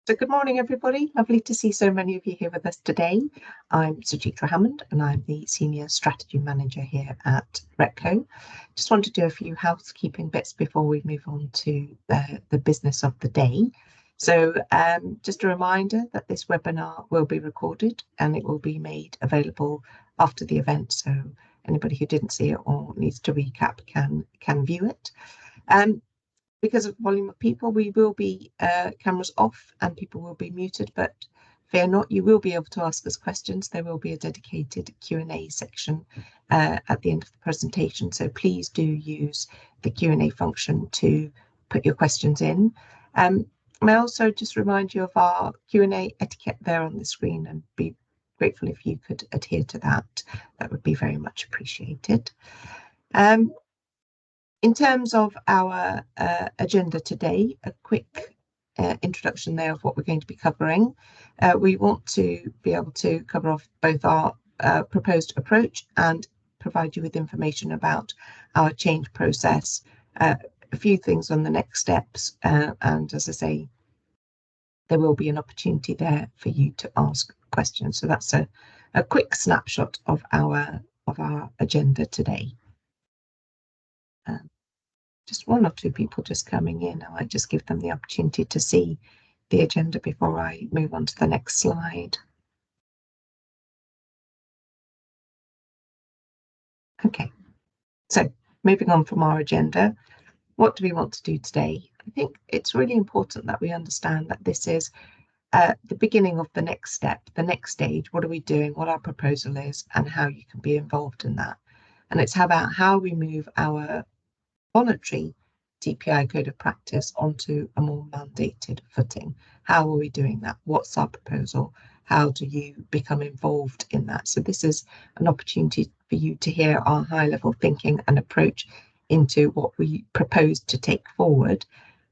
So good morning, everybody. Lovely to see so many of you here with us today. I'm Suchitra Hammond and I'm the Senior Strategy Manager here at RECCO. Just want to do a few housekeeping bits before we move on to the business of the day. So just a reminder that this webinar will be recorded and it will be made available after the event. So anybody who didn't see it or needs to recap can view it. Because of the volume of people, we will be cameras off and people will be muted, but fear not, you will be able to ask us questions. There will be a dedicated Q&A section at the end of the presentation. So please do use the Q&A function to put your questions in. May I also just remind you of our Q&A etiquette there on the screen and be grateful if you could adhere to that. That would be very much appreciated. In terms of our agenda today, a quick introduction there of what we're going to be covering. We want to be able to cover off both our proposed approach and provide you with information about our change process, a few things on the next steps, and as I say, there will be an opportunity there for you to ask questions. So that's a quick snapshot of our agenda today. Just one or two people just coming in. I might just give them the opportunity to see the agenda before I move on to the next slide. Okay, so moving on from our agenda, what do we want to do today? I think it's really important that we understand that this is the beginning of the next step, the next stage. What are we doing, what our proposal is, and how you can be involved in that. And it's about how we move our voluntary TPI code of practice onto a more mandated footing. How are we doing that? What's our proposal? How do you become involved in that? So this is an opportunity for you to hear our high-level thinking and approach into what we propose to take forward.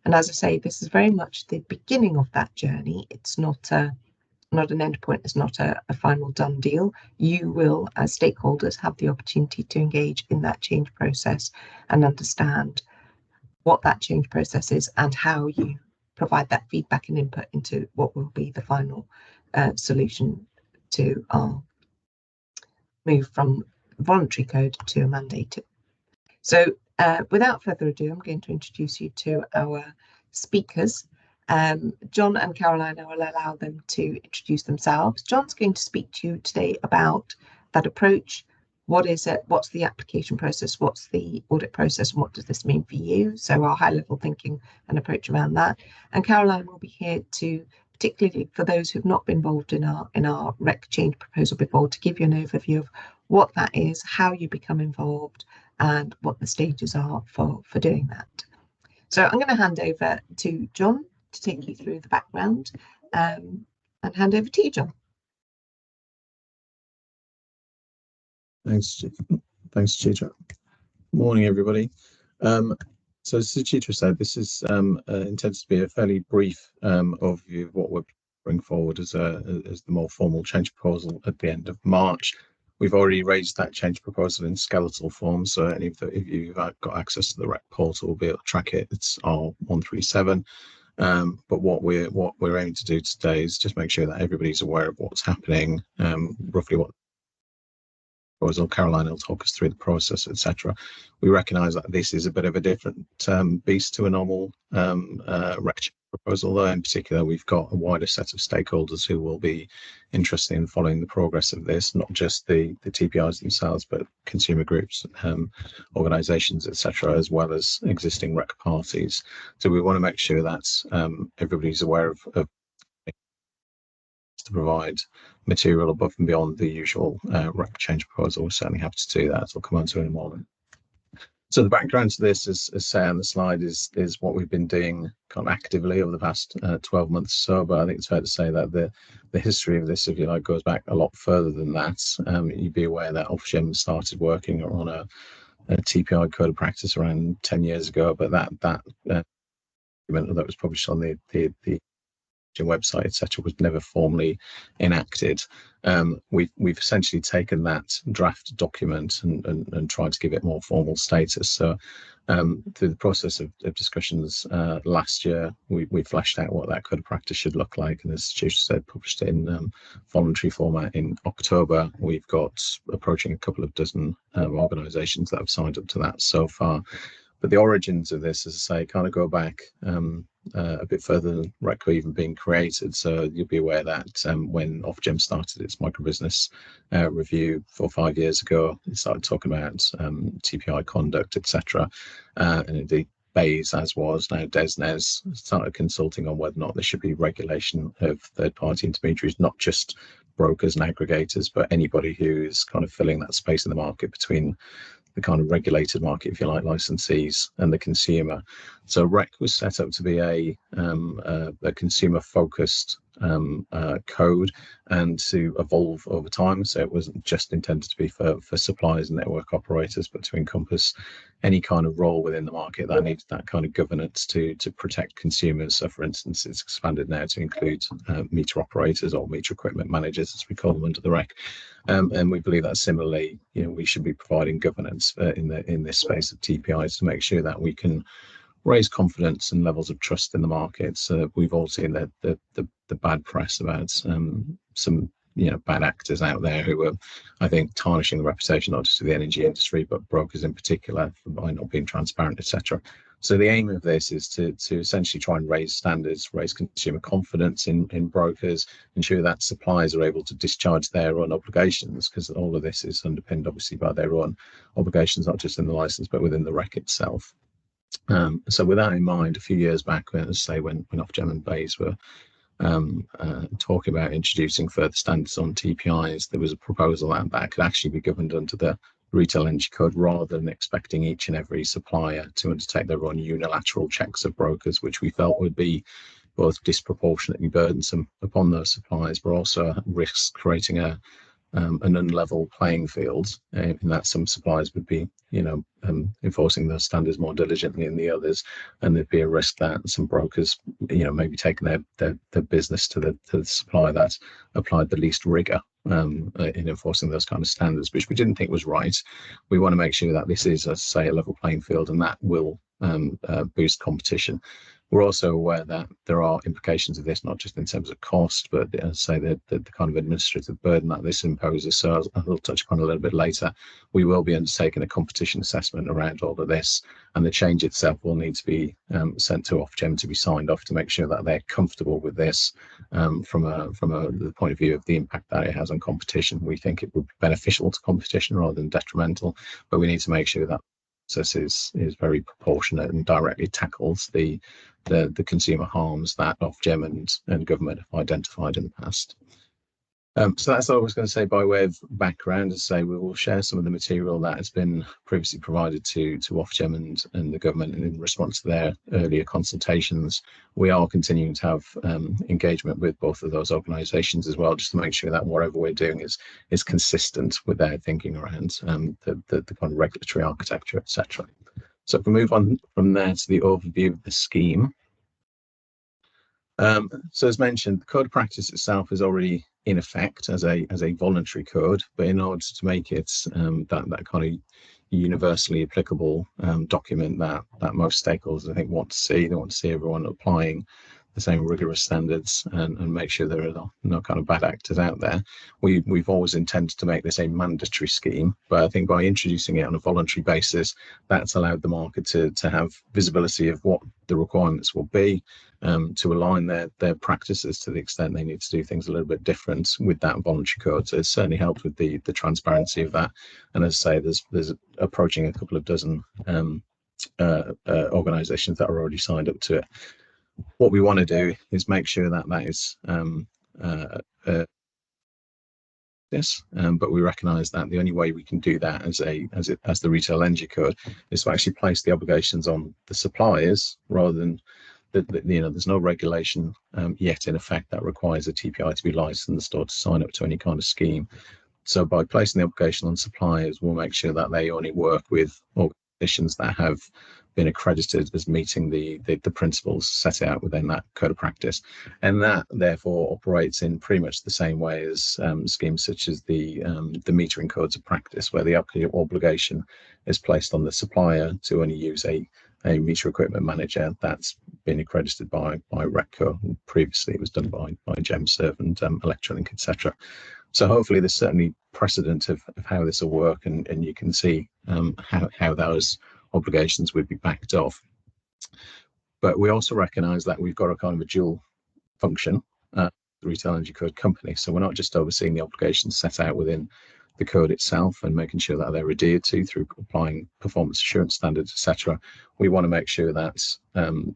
And as I say, this is very much the beginning of that journey. It's not an end point, it's not a final done deal. You will, as stakeholders, have the opportunity to engage in that change process and understand what that change process is and how you provide that feedback and input into what will be the final solution to our move from voluntary code to a mandated. So without further ado, I'm going to introduce you to our speakers. John and Caroline, I will allow them to introduce themselves. John's going to speak to you today about that approach. What is it? What's the application process? What's the audit process? And what does this mean for you? So our high-level thinking and approach around that. And Caroline will be here to, particularly for those who've not been involved in our REC change proposal before, to give you an overview of what that is, how you become involved, and what the stages are for doing that. So I'm going to hand over to John to take you through the background and hand over to you, John. Thanks, Suchitra. Morning, everybody. So as Suchitra said, this is intended to be a fairly brief overview of what we're bringing forward as the more formal change proposal at the end of March. We've already raised that change proposal in skeletal form, so if you've got access to the REC portal, will be able to track it. It's R137. But what we're aiming to do today is just make sure that everybody's aware of what's happening, roughly what proposal. Caroline will talk us through the process, etc. We recognise that this is a bit of a different beast to a normal REC proposal, though. In particular, we've got a wider set of stakeholders who will be interested in following the progress of this, not just the TPIs themselves, but consumer groups, organisations, etc., as well as existing REC parties. So we want to make sure that everybody's aware of to provide material above and beyond the usual REC change proposal. We're certainly happy to do that. I'll come on to in a moment. So the background to this, as say on the slide, is what we've been doing kind of actively over the past 12 months or so. But I think it's fair to say that the history of this, if you like, goes back a lot further than that. You'd be aware that Ofgem started working on a TPI code of practice around 10 years ago, but that document that was published on the website, etc., was never formally enacted. We've essentially taken that draft document and tried to give it more formal status. So Through the process of discussions last year, we fleshed out what that code of practice should look like, and as Chief said, published it in voluntary format in October. We've got approaching a couple of dozen organisations that have signed up to that so far. But the origins of this, as I say, kind of go back a bit further than RECWA even being created. So you'll be aware that when Ofgem started its microbusiness review 4 or 5 years ago, it started talking about TPI conduct, etc. And indeed, BEIS, as was now DESNES, started consulting on whether or not there should be regulation of third-party intermediaries, not just brokers and aggregators, but anybody who is kind of filling that space in the market between the kind of regulated market, if you like, licensees and the consumer. So REC was set up to be a consumer-focused code and to evolve over time. So it wasn't just intended to be for suppliers and network operators, but to encompass any kind of role within the market that needs that kind of governance to protect consumers. So for instance, it's expanded now to include meter operators or meter equipment managers, as we call them under the REC. And we believe that similarly, we should be providing governance in this space of TPIs to make sure that we can raise confidence and levels of trust in the markets. We've all seen the bad press about some bad actors out there who are, I think, tarnishing the reputation not just of the energy industry but brokers in particular by not being transparent, etc. So the aim of this is to essentially try and raise standards, raise consumer confidence in brokers, ensure that suppliers are able to discharge their own obligations, because all of this is underpinned obviously by their own obligations, not just in the license but within the REC itself. So with that in mind, a few years back, when Ofgem and BEIS were talking about introducing further standards on TPIs, there was a proposal that could actually be governed under the Retail Energy Code rather than expecting each and every supplier to undertake their own unilateral checks of brokers, which we felt would be both disproportionately burdensome upon those suppliers, but also risks creating an unlevel playing field, in that some suppliers would be, enforcing those standards more diligently than the others, and there'd be a risk that some brokers, maybe taking their business to the supplier that applied the least rigor in enforcing those kind of standards, which we didn't think was right. We want to make sure that this is, as I say, a level playing field, and that will boost competition. We're also aware that there are implications of this, not just in terms of cost, but as I say, the kind of administrative burden that this imposes. So I'll touch upon a little bit later. We will be undertaking a competition assessment around all of this, and the change itself will need to be sent to Ofgem to be signed off to make sure that they're comfortable with this from the point of view of the impact that it has on competition. We think it would be beneficial to competition rather than detrimental, but we need to make sure that process is very proportionate and directly tackles the consumer harms that Ofgem and government have identified in the past. So that's all I was going to say by way of background. As I say, we will share some of the material that has been previously provided to Ofgem and the government in response to their earlier consultations. We are continuing to have engagement with both of those organisations as well, just to make sure that whatever we're doing is consistent with their thinking around the kind of regulatory architecture, etc. So if we move on from there to the overview of the scheme. So as mentioned, the code of practice itself is already in effect as a voluntary code, but in order to make it that kind of universally applicable document that most stakeholders, I think, want to see, they want to see everyone applying the same rigorous standards and make sure there are no kind of bad actors out there. We've always intended to make this a mandatory scheme, but I think by introducing it on a voluntary basis, that's allowed the market to have visibility of what the requirements will be, to align their practices to the extent they need to do things a little bit different with that voluntary code. So it's certainly helped with the transparency of that. And as I say, there's approaching a couple of dozen organisations that are already signed up to it. What we want to do is make sure that is but we recognise that the only way we can do that as the Retail Energy Code is to actually place the obligations on the suppliers rather than there's no regulation yet in effect that requires a TPI to be licensed or to sign up to any kind of scheme. So by placing the obligation on suppliers, we'll make sure that they only work with organisations that have been accredited as meeting the principles set out within that code of practice. And that therefore operates in pretty much the same way as schemes such as the metering codes of practice, where the obligation is placed on the supplier to only use a meter equipment manager that's been accredited by RECCO. Previously it was done by GemServe and Electrolink, etc. So hopefully there's certainly precedent of how this will work, and you can see how those obligations would be backed off. But we also recognise that we've got a kind of a dual function, the Retail Energy Code company. So we're not just overseeing the obligations set out within the code itself and making sure that they're adhered to through applying performance assurance standards, etc. We want to make sure that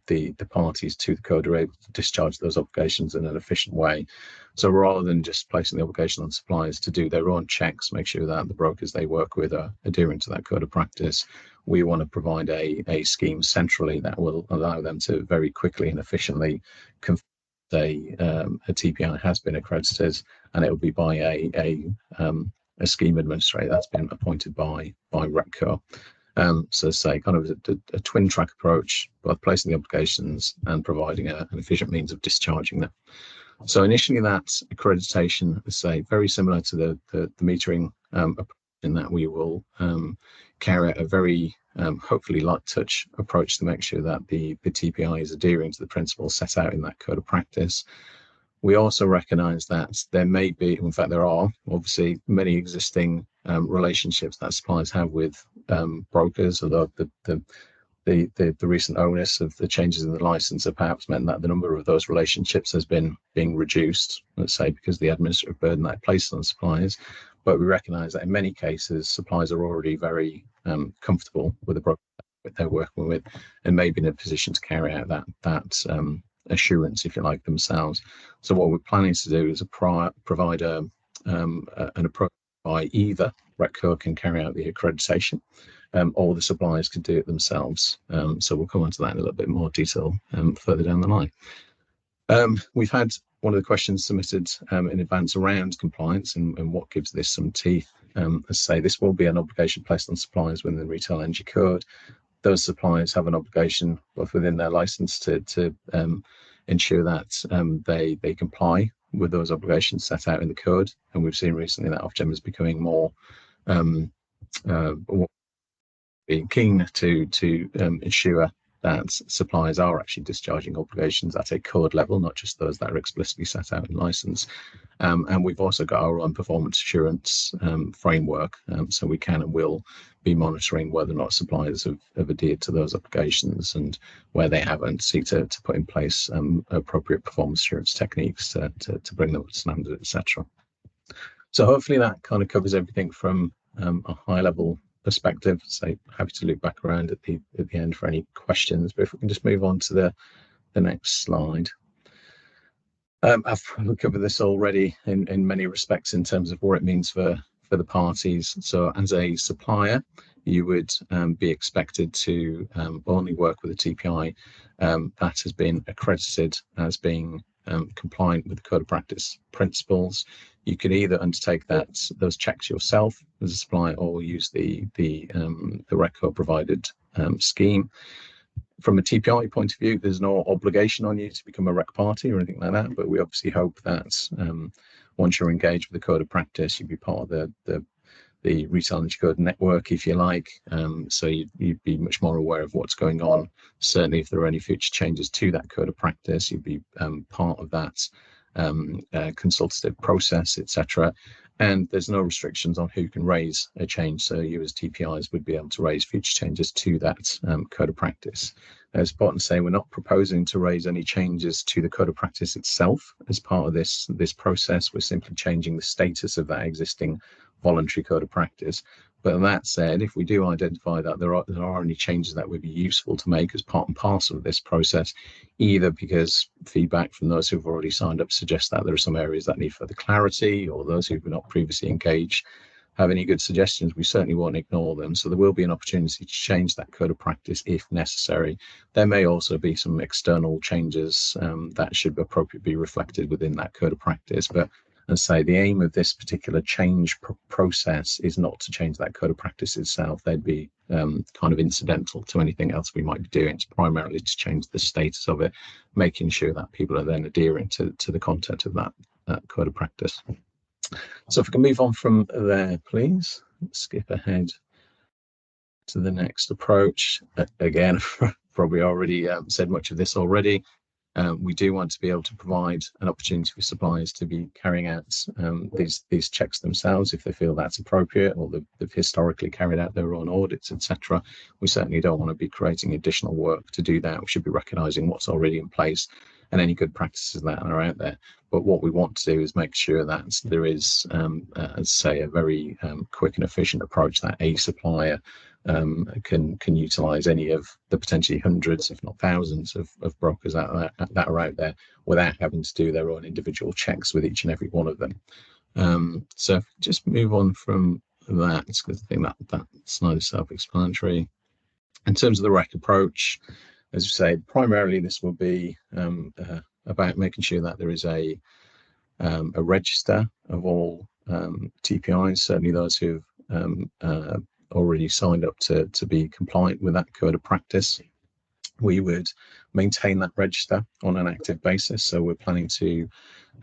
the parties to the code are able to discharge those obligations in an efficient way. So rather than just placing the obligation on suppliers to do their own checks, make sure that the brokers they work with are adhering to that code of practice, we want to provide a scheme centrally that will allow them to very quickly and efficiently confirm a TPI has been accredited, and it will be by a scheme administrator that's been appointed by RECCO. So say kind of a twin track approach, both placing the obligations and providing an efficient means of discharging them. So initially that accreditation is very similar to the metering approach, in that we will carry out a very hopefully light touch approach to make sure that the TPI is adhering to the principles set out in that code of practice. We also recognise that there may be, in fact there are obviously many existing relationships that suppliers have with brokers, although the recent onus of the changes in the licence have perhaps meant that the number of those relationships has been being reduced, let's say, because of the administrative burden that it places on suppliers. But we recognise that in many cases suppliers are already very comfortable with the broker that they're working with, and may be in a position to carry out that assurance, if you like, themselves. So what we're planning to do is provide an approach by either RECCO can carry out the accreditation, or the suppliers could do it themselves. So we'll come on to that in a little bit more detail further down the line. We've had one of the questions submitted in advance around compliance and what gives this some teeth. As I say, this will be an obligation placed on suppliers within the Retail Energy Code. Those suppliers have an obligation both within their license to ensure that they comply with those obligations set out in the code. And we've seen recently that Ofgem is becoming more being keen to ensure that suppliers are actually discharging obligations at a code level, not just those that are explicitly set out in license. And we've also got our own performance assurance framework, so we can and will be monitoring whether or not suppliers have adhered to those obligations, and where they haven't, seek to put in place appropriate performance assurance techniques to bring them up to standard, etc. So hopefully that kind of covers everything from a high level perspective. So happy to loop back around at the end for any questions, but if we can just move on to the next slide. I've covered this already in many respects in terms of what it means for the parties. So as a supplier, you would be expected to only work with a TPI that has been accredited as being compliant with the Code of Practice principles. You can either undertake those checks yourself as a supplier, or use the RECCO provided scheme. From a TPI point of view, there's no obligation on you to become a REC party or anything like that, but we obviously hope that once you're engaged with the Code of Practice, you'd be part of the Retail Energy Code network, if you like, so you'd be much more aware of what's going on. Certainly if there are any future changes to that Code of Practice, you'd be part of that consultative process, etc. And there's no restrictions on who can raise a change, so you as TPIs would be able to raise future changes to that Code of Practice. It's important to say we're not proposing to raise any changes to the Code of Practice itself as part of this process. We're simply changing the status of that existing voluntary Code of Practice. But that said, if we do identify that there are any changes that would be useful to make as part and parcel of this process, either because feedback from those who've already signed up suggests that there are some areas that need further clarity, or those who've not previously engaged have any good suggestions, we certainly won't ignore them. So there will be an opportunity to change that Code of Practice if necessary. There may also be some external changes that should appropriately be reflected within that Code of Practice, but And say the aim of this particular change process is not to change that code of practice itself. They'd be kind of incidental to anything else we might be doing. It's primarily to change the status of it, making sure that people are then adhering to the content of that code of practice. So if we can move on from there, please. Let's skip ahead to the next approach. Again, probably already said much of this already. We do want to be able to provide an opportunity for suppliers to be carrying out these checks themselves if they feel that's appropriate, or they've historically carried out their own audits, etc. We certainly don't want to be creating additional work to do that. We should be recognising what's already in place and any good practices that are out there. But what we want to do is make sure that there is, as say, a very quick and efficient approach that a supplier can utilise any of the potentially hundreds, if not thousands, of brokers that are out there without having to do their own individual checks with each and every one of them. So just move on from that, because I think that slide is self-explanatory. In terms of the REC approach, as you say, primarily this will be about making sure that there is a register of all TPIs, certainly those who've already signed up to be compliant with that code of practice. We would maintain that register on an active basis, so we're planning to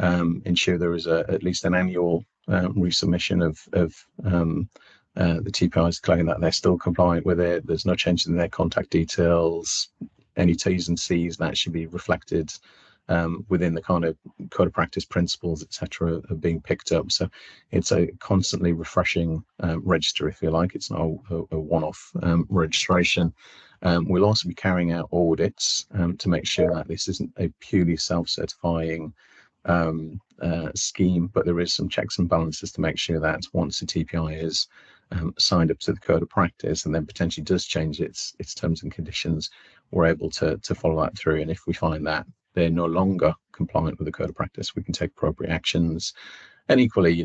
ensure there is at least an annual resubmission of the TPIs declaring that they're still compliant with it. There's no change in their contact details, any T's and C's that should be reflected within the kind of code of practice principles, etc., are being picked up. So it's a constantly refreshing register, if you like. It's not a one-off registration. We'll also be carrying out audits to make sure that this isn't a purely self-certifying scheme, but there is some checks and balances to make sure that once a TPI is signed up to the code of practice and then potentially does change its terms and conditions, we're able to follow that through. And if we find that they're no longer compliant with the code of practice, we can take appropriate actions. And equally,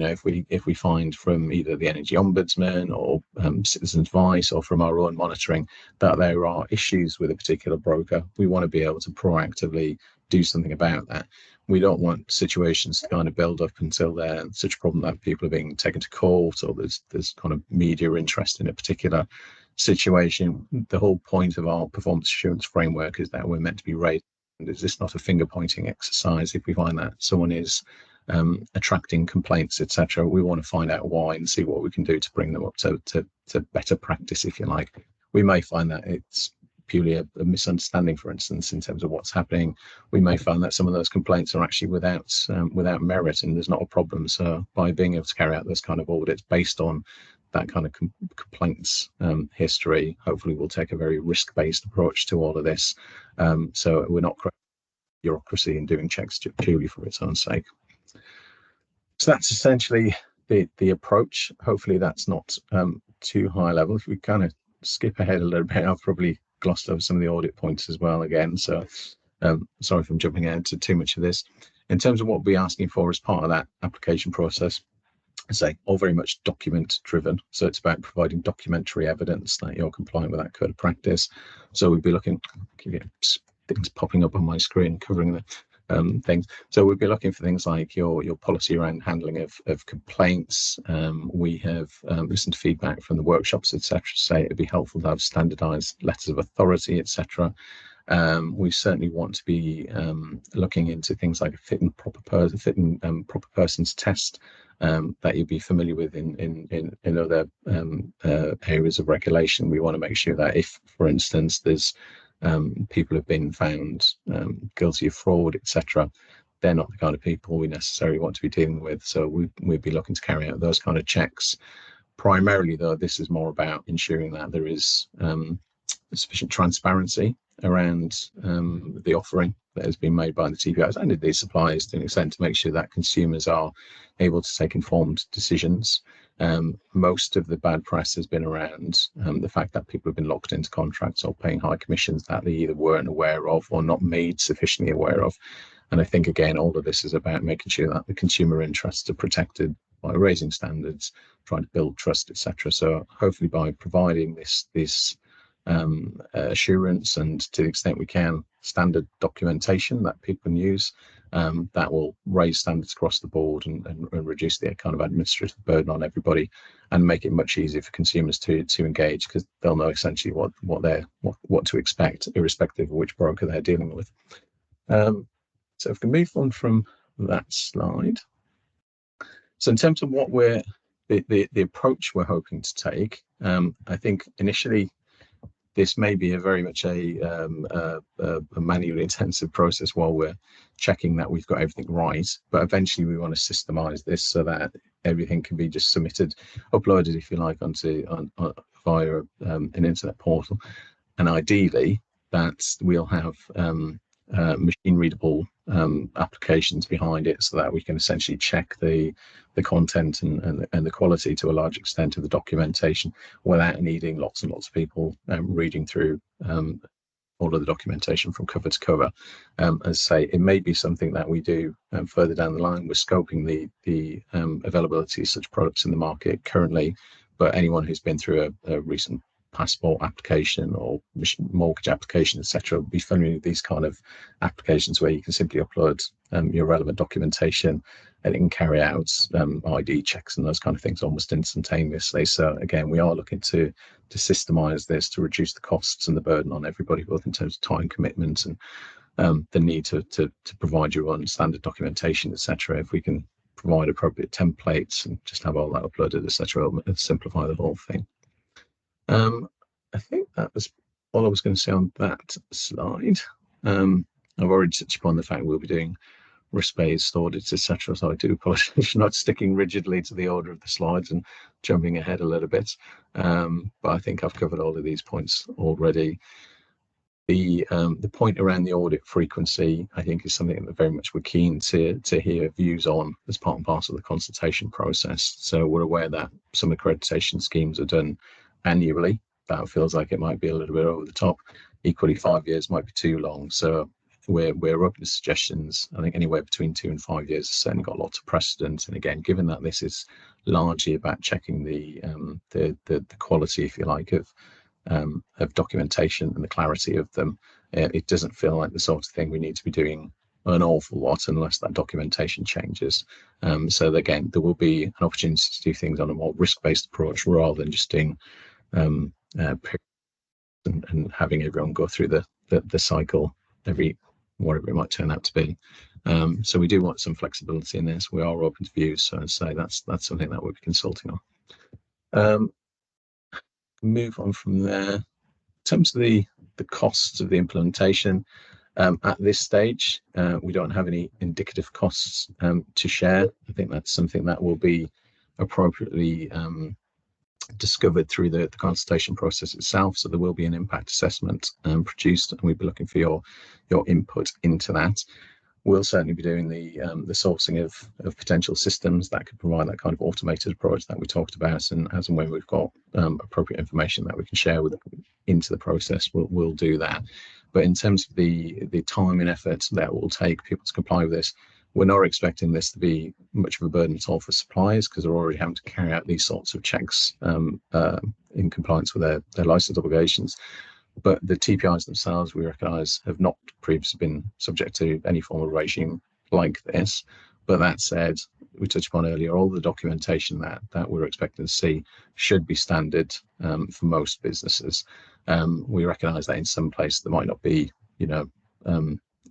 if we find from either the Energy Ombudsman or Citizens Advice or from our own monitoring that there are issues with a particular broker, we want to be able to proactively do something about that. We don't want situations to kind of build up until they're such a problem that people are being taken to court, or there's kind of media interest in a particular situation. The whole point of our performance assurance framework is that we're meant to be raised. And is this not a finger pointing exercise? If we find that someone is attracting complaints, etc., we want to find out why and see what we can do to bring them up to better practice, if you like. We may find that it's purely a misunderstanding, for instance, in terms of what's happening. We may find that some of those complaints are actually without merit, and there's not a problem. So by being able to carry out those kind of audits based on that kind of complaints history, hopefully we'll take a very risk-based approach to all of this. So we're not creating bureaucracy and doing checks purely for its own sake. So that's essentially the approach. Hopefully that's not too high level. If we kind of skip ahead a little bit, I've probably glossed over some of the audit points as well again. So sorry if I'm jumping into too much of this. In terms of what we'll be asking for as part of that application process, I say all very much document driven. So it's about providing documentary evidence that you're compliant with that code of practice. So we'd be looking, things popping up on my screen covering the things. So we'd be looking for things like your policy around handling of complaints. We have listened to feedback from the workshops, etc., to say it'd be helpful to have standardized letters of authority, etc. We certainly want to be looking into things like a fit and proper persons test that you'd be familiar with in other areas of regulation. We want to make sure that if, for instance, there's people have been found guilty of fraud, etc., they're not the kind of people we necessarily want to be dealing with. So we'd be looking to carry out those kind of checks. Primarily, though, this is more about ensuring that there is sufficient transparency around the offering that has been made by the TPIs and these suppliers, to an extent, to make sure that consumers are able to take informed decisions. Most of the bad press has been around the fact that people have been locked into contracts or paying high commissions that they either weren't aware of or not made sufficiently aware of. And I think, again, all of this is about making sure that the consumer interests are protected by raising standards, trying to build trust, etc. So hopefully by providing this assurance, and to the extent we can, standard documentation that people can use. That will raise standards across the board and reduce the kind of administrative burden on everybody, and make it much easier for consumers to engage, because they'll know essentially what to expect, irrespective of which broker they're dealing with. So if we move on from that slide. So in terms of what the approach we're hoping to take, I think initially this may be a very much a manually intensive process while we're checking that we've got everything right. But eventually we want to systemize this so that everything can be just submitted, uploaded, if you like, via an internet portal. And ideally that we'll have machine readable applications behind it, so that we can essentially check the content and the quality to a large extent of the documentation without needing lots and lots of people reading through all of the documentation from cover to cover. As I say, it may be something that we do further down the line. We're scoping the availability of such products in the market currently, but anyone who's been through a recent passport application or mortgage application, etc., will be familiar with these kind of applications where you can simply upload your relevant documentation, and it can carry out ID checks and those kind of things almost instantaneously. So again, we are looking to systemize this to reduce the costs and the burden on everybody, both in terms of time commitment and the need to provide your own standard documentation, etc. If we can provide appropriate templates and just have all that uploaded, etc., it'll simplify the whole thing. I think that was all I was going to say on that slide. I've already touched upon the fact we'll be doing risk-based audits, etc. So I do apologize for not sticking rigidly to the order of the slides and jumping ahead a little bit. But I think I've covered all of these points already. The point around the audit frequency, I think, is something that very much we're keen to hear views on as part and parcel of the consultation process. So we're aware that some accreditation schemes are done annually. That feels like it might be a little bit over the top. Equally, 5 years might be too long. So we're open to suggestions. I think anywhere between 2 and 5 years has certainly got lots of precedent. And again, given that this is largely about checking the quality, if you like, of documentation and the clarity of them, it doesn't feel like the sort of thing we need to be doing an awful lot unless that documentation changes. So again, there will be an opportunity to do things on a more risk-based approach rather than just doing and having everyone go through the cycle every whatever it might turn out to be. So we do want some flexibility in this. We are open to views, so I'd say that's something that we'll be consulting on. Move on from there. In terms of the costs of the implementation, at this stage, we don't have any indicative costs to share. I think that's something that will be appropriately discovered through the consultation process itself. So there will be an impact assessment produced, and we'll be looking for your input into that. We'll certainly be doing the sourcing of potential systems that could provide that kind of automated approach that we talked about, and as and when we've got appropriate information that we can share into the process, we'll do that. But in terms of the time and effort that will take people to comply with this, we're not expecting this to be much of a burden at all for suppliers, because they're already having to carry out these sorts of checks in compliance with their license obligations. But the TPIs themselves, we recognise, have not previously been subject to any form of regime like this. But that said, we touched upon earlier, all the documentation that we're expecting to see should be standard for most businesses. We recognise that in some places there might not be,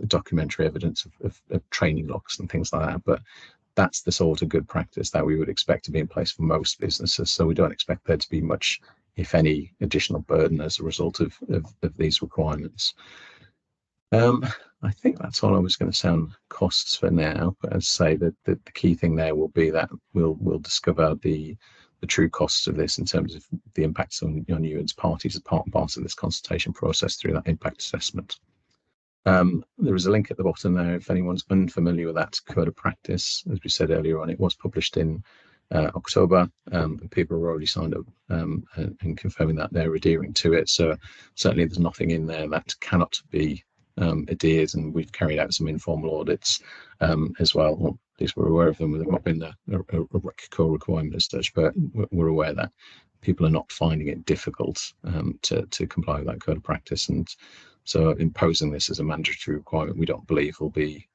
documentary evidence of training logs and things like that, but that's the sort of good practice that we would expect to be in place for most businesses. So we don't expect there to be much, if any, additional burden as a result of these requirements. I think that's all I was going to say on costs for now. But as I say, the key thing there will be that we'll discover the true costs of this in terms of the impacts on you as parties as part and parcel of this consultation process through that impact assessment. There is a link at the bottom there if anyone's unfamiliar with that code of practice. As we said earlier on, it was published in October, and people have already signed up and confirming that they're adhering to it. So certainly there's nothing in there that cannot be adhered, and we've carried out some informal audits as well. Well, at least we're aware of them. They've not been a core requirement as such, but we're aware that people are not finding it difficult to comply with that code of practice. And so imposing this as a mandatory requirement, we don't believe will be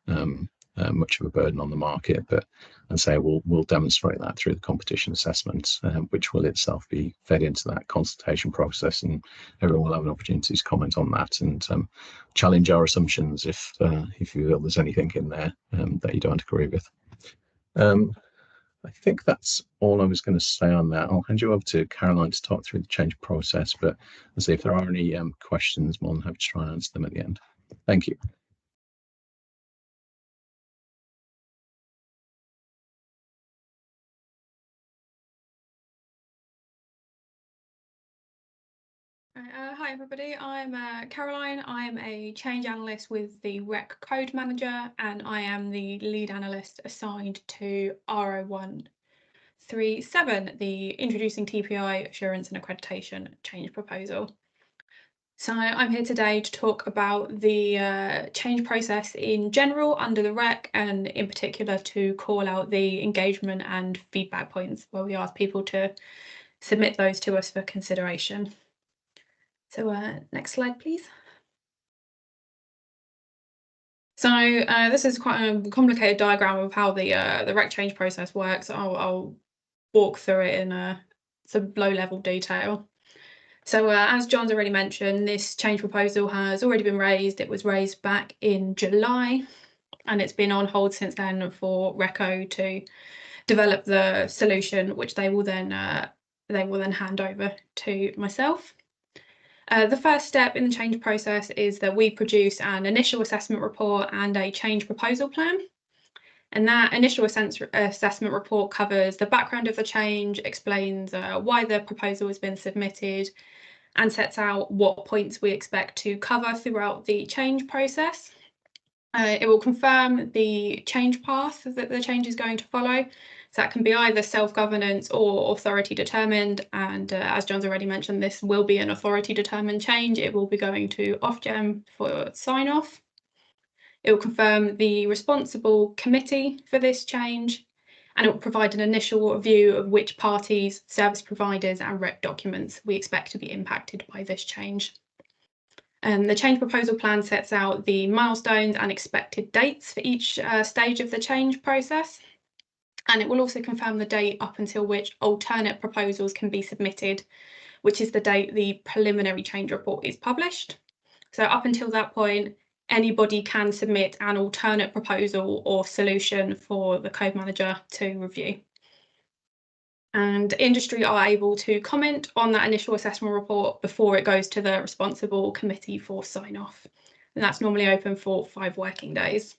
much of a burden on the market, but and say we'll demonstrate that through the competition assessment, which will itself be fed into that consultation process, and everyone will have an opportunity to comment on that and challenge our assumptions if you feel there's anything in there that you don't agree with. I think that's all I was going to say on that. I'll hand you over to Caroline to talk through the change process, but I'll see if there are any questions, more than happy to try and answer them at the end. Thank you. Hi everybody, I'm Caroline. I'm a change analyst with the REC Code Manager, and I am the lead analyst assigned to R0137, the Introducing TPI Assurance and Accreditation Change Proposal. So I'm here today to talk about the change process in general under the REC, and in particular to call out the engagement and feedback points where we ask people to submit those to us for consideration. So next slide, please. So this is quite a complicated diagram of how the REC change process works. I'll walk through it in some low-level detail. So as John's already mentioned, this change proposal has already been raised. It was raised back in July, and it's been on hold since then for RECO to develop the solution, which they will then hand over to myself. The first step in the change process is that we produce an initial assessment report and a change proposal plan. And that initial assessment report covers the background of the change, explains why the proposal has been submitted, and sets out what points we expect to cover throughout the change process. It will confirm the change path that the change is going to follow. So that can be either self-governance or authority determined. And as John's already mentioned, this will be an authority determined change. It will be going to Ofgem for sign-off. It will confirm the responsible committee for this change, and it will provide an initial view of which parties, service providers and REC documents we expect to be impacted by this change. The change proposal plan sets out the milestones and expected dates for each stage of the change process. And it will also confirm the date up until which alternate proposals can be submitted, which is the date the preliminary change report is published. So up until that point, anybody can submit an alternate proposal or solution for the code manager to review. And industry are able to comment on that initial assessment report before it goes to the responsible committee for sign-off. And that's normally open for 5 working days.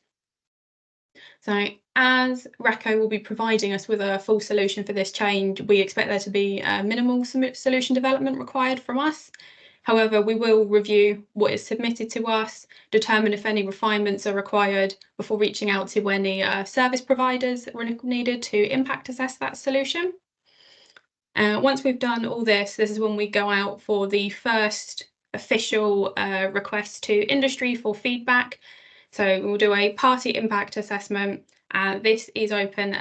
So as RECO will be providing us with a full solution for this change, we expect there to be minimal solution development required from us. However, we will review what is submitted to us, determine if any refinements are required before reaching out to any service providers that were needed to impact assess that solution. Once we've done all this is when we go out for the first official request to industry for feedback. So we'll do a party impact assessment, and this is open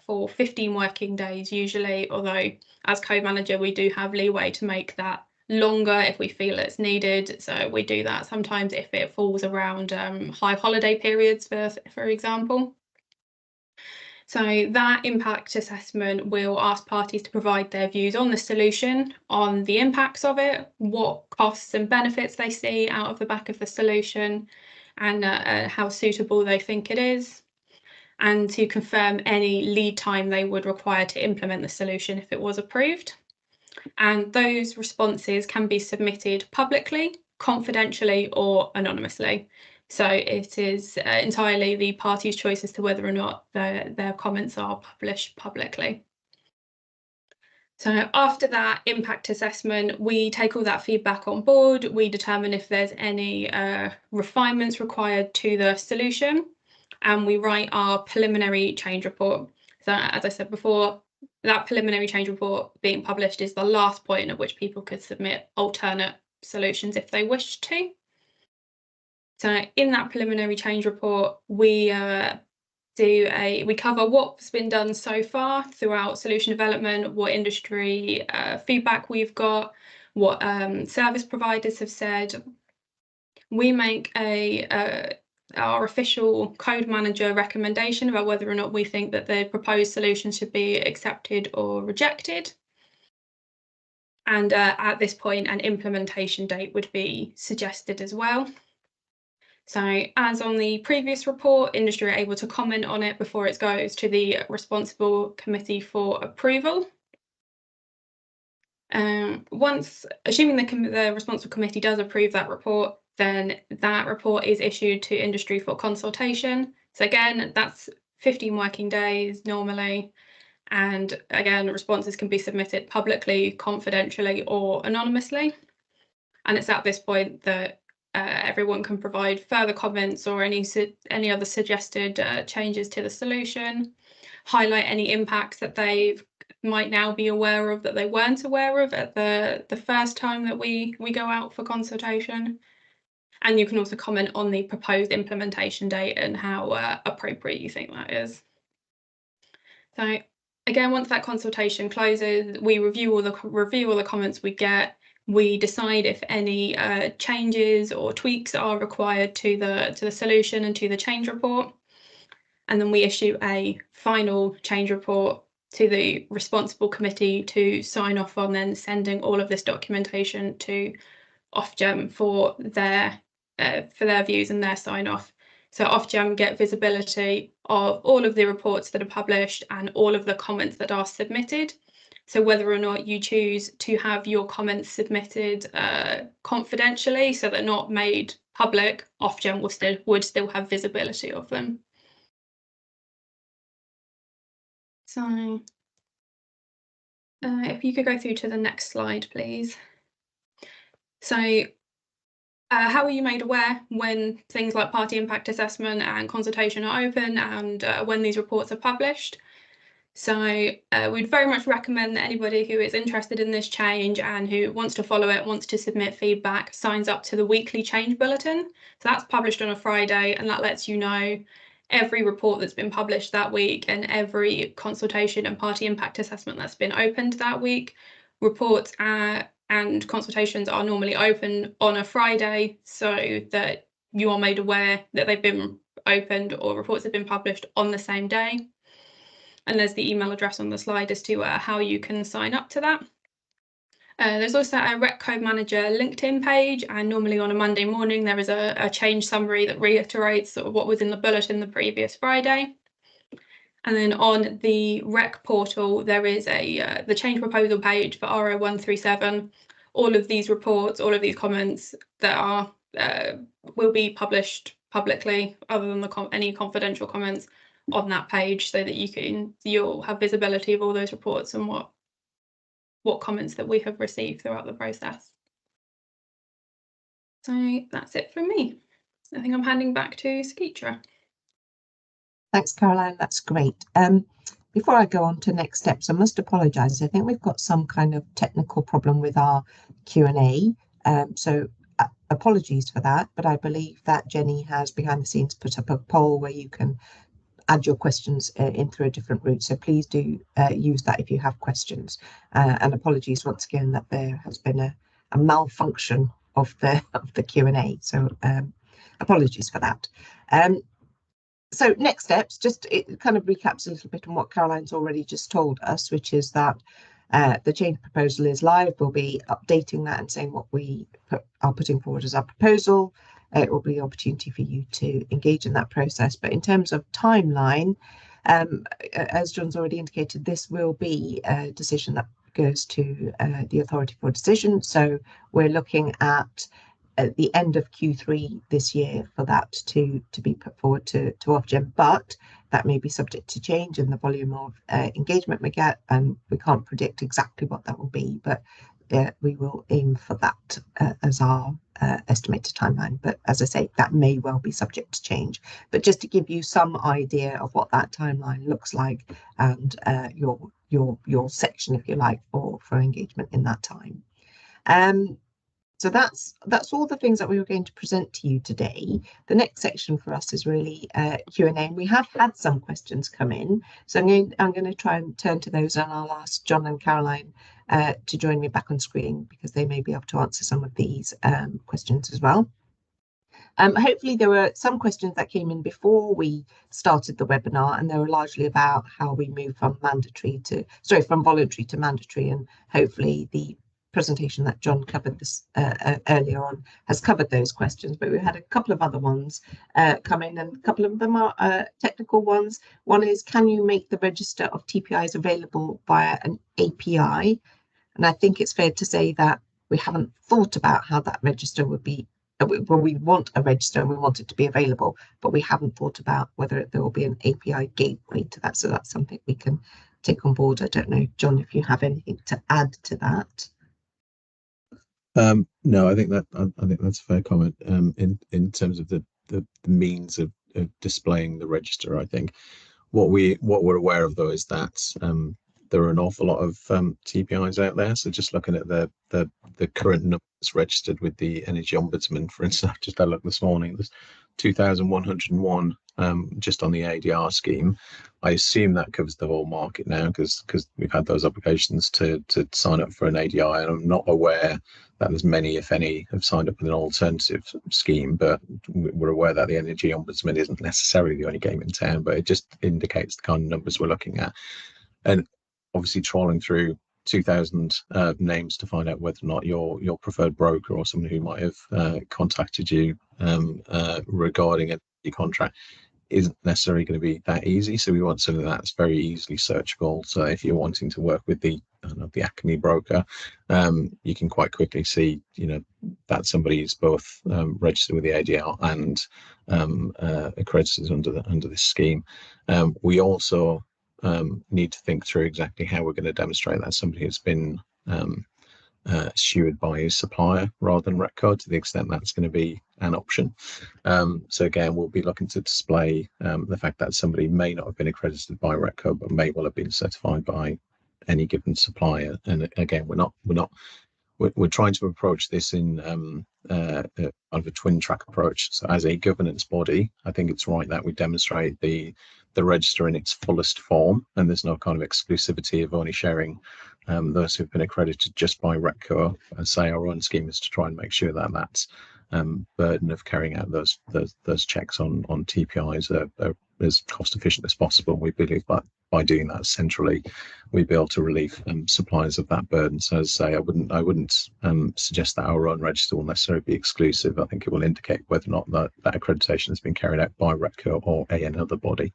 for 15 working days usually, although as code manager we do have leeway to make that longer if we feel it's needed. So we do that sometimes if it falls around high holiday periods, for example. So that impact assessment will ask parties to provide their views on the solution, on the impacts of it, what costs and benefits they see out of the back of the solution, and how suitable they think it is, and to confirm any lead time they would require to implement the solution if it was approved. And those responses can be submitted publicly, confidentially or anonymously. So it is entirely the party's choice as to whether or not their comments are published publicly. So after that impact assessment, we take all that feedback on board. We determine if there's any refinements required to the solution, and we write our preliminary change report. So as I said before, that preliminary change report being published is the last point at which people could submit alternate solutions if they wished to. So in that preliminary change report, we we cover what's been done so far throughout solution development, what industry feedback we've got, what service providers have said. We make our official code manager recommendation about whether or not we think that the proposed solution should be accepted or rejected. And at this point, an implementation date would be suggested as well. So as on the previous report, industry are able to comment on it before it goes to the responsible committee for approval. Once, assuming the responsible committee does approve that report, then that report is issued to industry for consultation. So again, that's 15 working days normally. And again, responses can be submitted publicly, confidentially, or anonymously. And it's at this point that everyone can provide further comments or any other suggested changes to the solution, highlight any impacts that they might now be aware of that they weren't aware of at the first time that we go out for consultation. And you can also comment on the proposed implementation date and how appropriate you think that is. So again, once that consultation closes, we review all the comments we get. We decide if any changes or tweaks are required to the solution and to the change report. And then we issue a final change report to the responsible committee to sign off on, then sending all of this documentation to Ofgem for their views and their sign off. So Ofgem get visibility of all of the reports that are published and all of the comments that are submitted. So whether or not you choose to have your comments submitted confidentially, so they're not made public, Ofgem would still have visibility of them. So if you could go through to the next slide, please. So how are you made aware when things like party impact assessment and consultation are open and when these reports are published? So we'd very much recommend that anybody who is interested in this change and who wants to follow it, wants to submit feedback, signs up to the weekly change bulletin. So that's published on a Friday, and that lets you know every report that's been published that week and every consultation and party impact assessment that's been opened that week. Reports and consultations are normally open on a Friday so that you are made aware that they've been opened or reports have been published on the same day. And there's the email address on the slide as to how you can sign up to that. There's also a Rec Code Manager LinkedIn page, and normally on a Monday morning there is a change summary that reiterates sort of what was in the bulletin the previous Friday. And then on the Rec portal there is the change proposal page for RO137. All of these reports, all of these comments that are will be published publicly, other than any confidential comments, on that page, so that you'll have visibility of all those reports and what comments that we have received throughout the process. So that's it from me. I think I'm handing back to Sakitra. Thanks, Caroline. That's great. Before I go on to next steps, I must apologise. I think we've got some kind of technical problem with our Q&A. So apologies for that, but I believe that Jenny has behind the scenes put up a poll where you can add your questions in through a different route. So please do use that if you have questions. And apologies once again that there has been a malfunction of the Q&A. So apologies for that. So next steps, it kind of recaps a little bit on what Caroline's already just told us, which is that the change proposal is live. We'll be updating that and saying what we are putting forward as our proposal. It will be an opportunity for you to engage in that process. But in terms of timeline, as John's already indicated, this will be a decision that goes to the authority for decision. So we're looking at the end of Q3 this year for that to be put forward to Ofgem, but that may be subject to change in the volume of engagement we get, and we can't predict exactly what that will be, but we will aim for that as our estimated timeline. But as I say, that may well be subject to change. But just to give you some idea of what that timeline looks like, and your section, if you like, for engagement in that time. So that's all the things that we were going to present to you today. The next section for us is really Q&A, and we have had some questions come in. So I'm going to try and turn to those, and I'll ask John and Caroline to join me back on screen, because they may be able to answer some of these questions as well. Hopefully there were some questions that came in before we started the webinar, and they were largely about how we move from voluntary to mandatory, and hopefully the presentation that John covered this earlier on has covered those questions. But we had a couple of other ones come in, and a couple of them are technical ones. One is, can you make the register of TPIs available via an API? And I think it's fair to say that we haven't thought about how that register would be. Well, we want a register and we want it to be available, but we haven't thought about whether there will be an API gateway to that. So that's something we can take on board. I don't know, John, if you have anything to add to that. No, I think that's a fair comment. In terms of the means of displaying the register, I think what we're aware of though is that there are an awful lot of TPIs out there. So just looking at the current numbers registered with the Energy Ombudsman, for instance, I just had a look this morning. There's 2,101 just on the ADR scheme. I assume that covers the whole market now, because we've had those applications to sign up for an ADI, and I'm not aware that as many, if any, have signed up with an alternative scheme. But we're aware that the Energy Ombudsman isn't necessarily the only game in town, but it just indicates the kind of numbers we're looking at. And obviously trawling through 2,000 names to find out whether or not your preferred broker or someone who might have contacted you regarding a contract isn't necessarily going to be that easy. So we want something that's very easily searchable. So if you're wanting to work with the Acme broker, you can quite quickly see, that somebody is both registered with the ADR and accredited under this scheme. We also need to think through exactly how we're going to demonstrate that somebody has been stewarded by his supplier rather than Retco, to the extent that's going to be an option. So again, we'll be looking to display the fact that somebody may not have been accredited by Retco, but may well have been certified by any given supplier. And again, we're trying to approach this in kind of a twin track approach. So as a governance body, I think it's right that we demonstrate the register in its fullest form, and there's no kind of exclusivity of only sharing those who've been accredited just by Retco. And say our own scheme is to try and make sure that that's burden of carrying out those checks on TPIs are as cost efficient as possible. We believe that by doing that centrally, we'd be able to relieve suppliers of that burden. So as I say, I wouldn't suggest that our own register will necessarily be exclusive. I think it will indicate whether or not that accreditation has been carried out by Retco or another body.